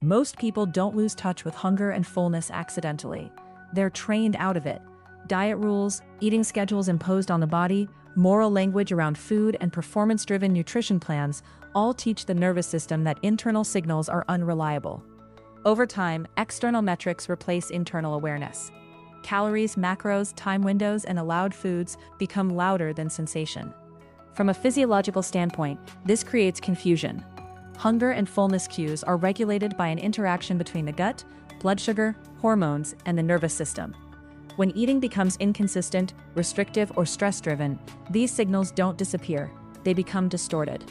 Most people don't lose touch with hunger and fullness accidentally. They're trained out of it. Diet rules, eating schedules imposed on the body, moral language around food, and performance-driven nutrition plans all teach the nervous system that internal signals are unreliable. Over time, external metrics replace internal awareness. Calories, macros, time windows, and allowed foods become louder than sensation. From a physiological standpoint, this creates confusion. Hunger and fullness cues are regulated by an interaction between the gut, blood sugar, hormones, and the nervous system. When eating becomes inconsistent, restrictive, or stress-driven, these signals don't disappear, they become distorted.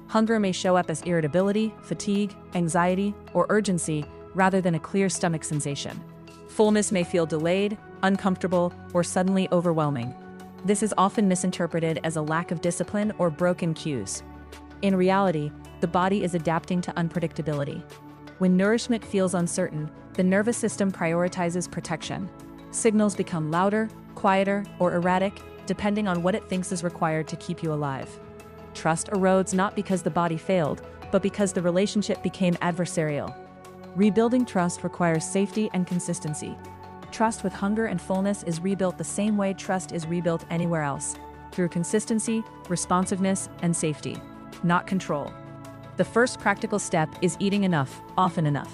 Hunger may show up as irritability, fatigue, anxiety, or urgency rather than a clear stomach sensation. Fullness may feel delayed, uncomfortable, or suddenly overwhelming. This is often misinterpreted as a lack of discipline or broken cues. In reality, the body is adapting to unpredictability. When nourishment feels uncertain, the nervous system prioritizes protection. Signals become louder, quieter, or erratic, depending on what it thinks is required to keep you alive. Trust erodes not because the body failed, but because the relationship became adversarial. Rebuilding trust requires safety and consistency. Trust with hunger and fullness is rebuilt the same way trust is rebuilt anywhere else, through consistency, responsiveness, and safety, not control. The first practical step is eating enough, often enough.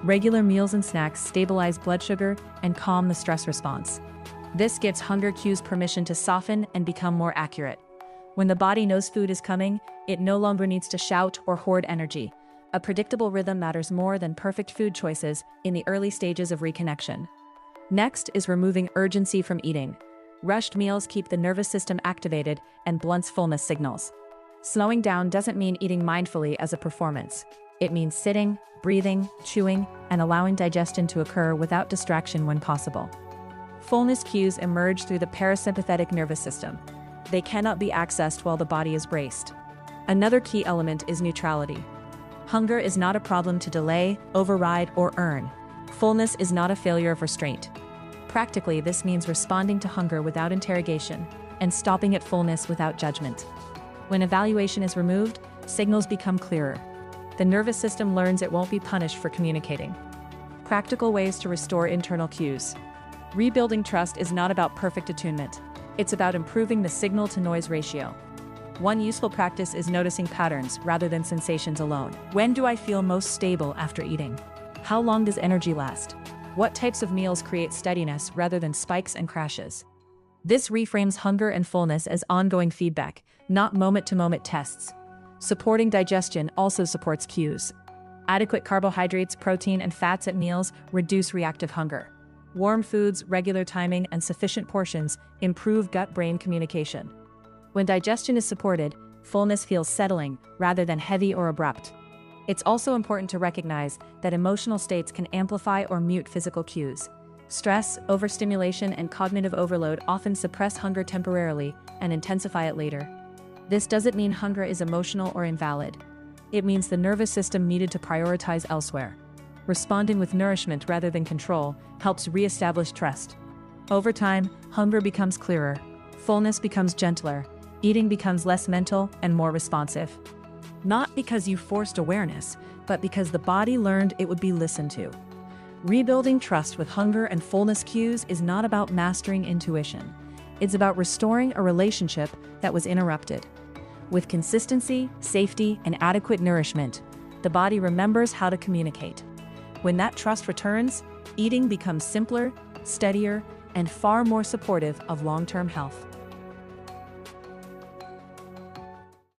Regular meals and snacks stabilize blood sugar and calm the stress response. This gives hunger cues permission to soften and become more accurate. When the body knows food is coming, it no longer needs to shout or hoard energy. A predictable rhythm matters more than perfect food choices in the early stages of reconnection. Next is removing urgency from eating. Rushed meals keep the nervous system activated and blunts fullness signals. Slowing down doesn't mean eating mindfully as a performance. It means sitting, breathing, chewing, and allowing digestion to occur without distraction when possible. Fullness cues emerge through the parasympathetic nervous system. They cannot be accessed while the body is braced. Another key element is neutrality. Hunger is not a problem to delay, override, or earn. Fullness is not a failure of restraint. Practically, this means responding to hunger without interrogation and stopping at fullness without judgment. When evaluation is removed, signals become clearer. The nervous system learns it won't be punished for communicating. Practical ways to restore internal cues. Rebuilding trust is not about perfect attunement. It's about improving the signal-to-noise ratio. One useful practice is noticing patterns rather than sensations alone. When do I feel most stable after eating? How long does energy last? What types of meals create steadiness rather than spikes and crashes? This reframes hunger and fullness as ongoing feedback, not moment-to-moment tests. Supporting digestion also supports cues. Adequate carbohydrates, protein, and fats at meals reduce reactive hunger. Warm foods, regular timing, and sufficient portions improve gut-brain communication. When digestion is supported, fullness feels settling rather than heavy or abrupt. It's also important to recognize that emotional states can amplify or mute physical cues. Stress, overstimulation, and cognitive overload often suppress hunger temporarily and intensify it later. This doesn't mean hunger is emotional or invalid. It means the nervous system needed to prioritize elsewhere. Responding with nourishment rather than control helps re-establish trust. Over time, hunger becomes clearer, fullness becomes gentler, eating becomes less mental and more responsive. Not because you forced awareness, but because the body learned it would be listened to. Rebuilding trust with hunger and fullness cues is not about mastering intuition. It's about restoring a relationship that was interrupted. With consistency, safety, and adequate nourishment, the body remembers how to communicate. When that trust returns, eating becomes simpler, steadier, and far more supportive of long-term health.